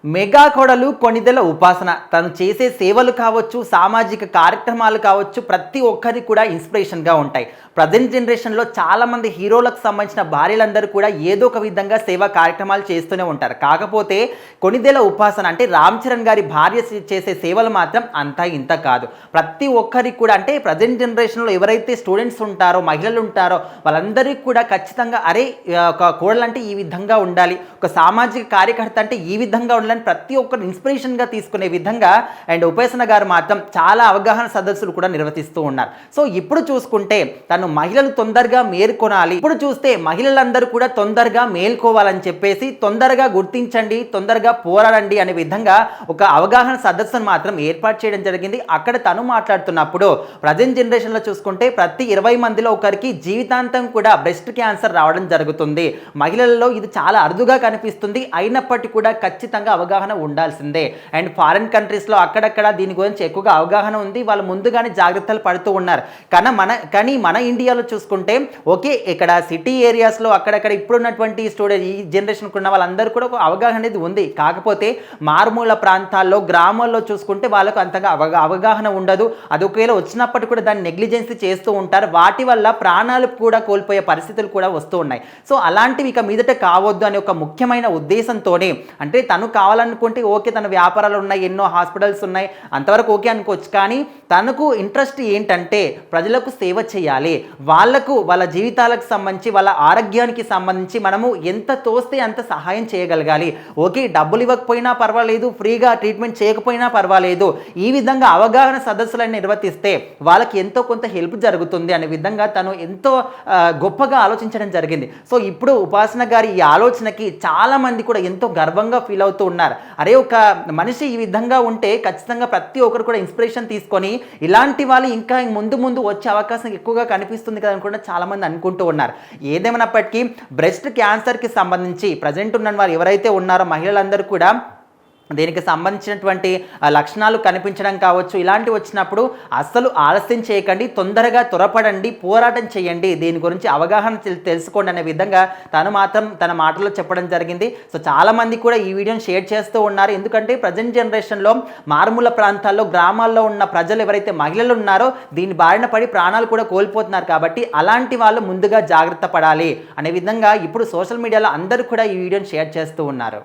Mega కోడలు కొణిదెల ఉపాసన తను చేసే సేవలు కావచ్చు, సామాజిక కార్యక్రమాలు కావచ్చు, ప్రతి ఒక్కరికి కూడా ఇన్స్పిరేషన్గా ఉంటాయి. ప్రజెంట్ జనరేషన్లో చాలామంది హీరోలకు సంబంధించిన భార్యలందరూ కూడా ఏదో ఒక విధంగా సేవా కార్యక్రమాలు చేస్తూనే ఉంటారు. కాకపోతే కొణిదెల ఉపాసన అంటే రామ్ చరణ్ గారి భార్య చేసే సేవలు మాత్రం అంతా ఇంత కాదు. ప్రతి ఒక్కరికి కూడా అంటే ప్రజెంట్ జనరేషన్లో ఎవరైతే స్టూడెంట్స్ ఉంటారో, మహిళలు ఉంటారో వాళ్ళందరికీ కూడా ఖచ్చితంగా అరే ఒక కోడలు అంటే ఈ విధంగా ఉండాలి, ఒక సామాజిక కార్యకర్త అంటే ఈ విధంగా ఉండాలి, ప్రతి ఒక్కరు ఇన్స్పిరేషన్గా తీసుకునే విధంగా అండ్ ఉపాసన గారు మాత్రం చాలా అవగాహన సదస్సులు కూడా నిర్వహిస్తూ ఉన్నారు. సో ఇప్పుడు చూసుకుంటే తను మహిళలు తొందరగా మేల్కొనాలి, ఇప్పుడు చూస్తే మహిళలందరూ కూడా తొందరగా మేల్కోవాలని చెప్పేసి తొందరగా గుర్తించండి, తొందరగా పోరాడండి అనే విధంగా ఒక అవగాహన సదస్సును మాత్రం ఏర్పాటు చేయడం జరిగింది. అక్కడ తను మాట్లాడుతున్నప్పుడు ప్రజెంట్ జనరేషన్లో చూసుకుంటే ప్రతి 20 మందిలో ఒకరికి జీవితాంతం కూడా బ్రెస్ట్ క్యాన్సర్ రావడం జరుగుతుంది. మహిళల్లో ఇది చాలా అరుదుగా కనిపిస్తుంది. అయినప్పటికీ కూడా ఖచ్చితంగా అవగాహన ఉండాల్సిందే. అండ్ ఫారిన్ కంట్రీస్లో అక్కడక్కడ దీని గురించి ఎక్కువగా అవగాహన ఉంది, వాళ్ళు ముందుగానే జాగ్రత్తలు పడుతూ ఉన్నారు. కానీ మన ఇండియాలో చూసుకుంటే ఓకే ఇక్కడ సిటీ ఏరియాస్లో అక్కడక్కడ ఇప్పుడున్నటువంటి స్టూడెంట్ ఈ జనరేషన్కి ఉన్న వాళ్ళందరూ కూడా ఒక అవగాహన అనేది ఉంది. కాకపోతే మారుమూల ప్రాంతాల్లో గ్రామాల్లో చూసుకుంటే వాళ్ళకు అంతగా అవగాహన ఉండదు. అది ఒకవేళ వచ్చినప్పటికీ కూడా దాన్ని నెగ్లిజెన్సీ చేస్తూ ఉంటారు. వాటి వల్ల ప్రాణాలు కూడా కోల్పోయే పరిస్థితులు కూడా వస్తూ ఉన్నాయి. సో అలాంటివి ఇక మీదట కావద్దు అనే ఒక ముఖ్యమైన ఉద్దేశంతోనే అంటే తను కావాలనుకుంటే ఓకే తన వ్యాపారాలు ఉన్నాయి, ఎన్నో హాస్పిటల్స్ ఉన్నాయి, అంతవరకు ఓకే అనుకోవచ్చు. కానీ తనకు ఇంట్రెస్ట్ ఏంటంటే ప్రజలకు సేవ చేయాలి, వాళ్లకు వాళ్ళ జీవితాలకు సంబంధించి వాళ్ళ ఆరోగ్యానికి సంబంధించి మనము ఎంత తోస్తే అంత సహాయం చేయగలగాలి. ఓకే డబ్బులు ఇవ్వకపోయినా పర్వాలేదు, ఫ్రీగా ట్రీట్మెంట్ చేయకపోయినా పర్వాలేదు, ఈ విధంగా అవగాహన సదస్సులను నిర్వర్తిస్తే వాళ్ళకి ఎంతో కొంత హెల్ప్ జరుగుతుంది అనే విధంగా తను ఎంతో గొప్పగా ఆలోచించడం జరిగింది. సో ఇప్పుడు ఉపాసన గారి ఈ ఆలోచనకి చాలామంది కూడా ఎంతో గర్వంగా ఫీల్ అవుతూ ఉన్నారు. అరే ఒక మనిషి ఈ విధంగా ఉంటే ఖచ్చితంగా ప్రతి ఒక్కరు కూడా ఇన్స్పిరేషన్ తీసుకొని ఇలాంటి వాళ్ళు ఇంకా ముందు ముందు వచ్చే అవకాశం ఎక్కువగా కనిపిస్తుంది కదా అని కూడా చాలామంది అనుకుంటూ ఉన్నారు. ఏదేమైనప్పటికీ బ్రెస్ట్ క్యాన్సర్కి సంబంధించి ప్రజెంట్ ఉన్న వారు ఎవరైతే ఉన్నారో మహిళలందరూ కూడా దీనికి సంబంధించినటువంటి లక్షణాలు కనిపించడం కావచ్చు, ఇలాంటివి వచ్చినప్పుడు అస్సలు ఆలస్యం చేయకండి, తొందరగా త్వరపడండి, పోరాటం చేయండి, దీని గురించి అవగాహన తెలుసుకోండి అనే విధంగా తను మాత్రం తన మాటల్లో చెప్పడం జరిగింది. సో చాలామంది కూడా ఈ వీడియోని షేర్ చేస్తూ ఉన్నారు. ఎందుకంటే ప్రజెంట్ జనరేషన్లో మారుమూల ప్రాంతాల్లో గ్రామాల్లో ఉన్న ప్రజలు ఎవరైతే మహిళలు ఉన్నారో దీని బారిన పడి ప్రాణాలు కూడా కోల్పోతున్నారు. కాబట్టి అలాంటి వాళ్ళు ముందుగా జాగ్రత్త పడాలి అనే విధంగా ఇప్పుడు సోషల్ మీడియాలో అందరూ కూడా ఈ వీడియోని షేర్ చేస్తూ ఉన్నారు.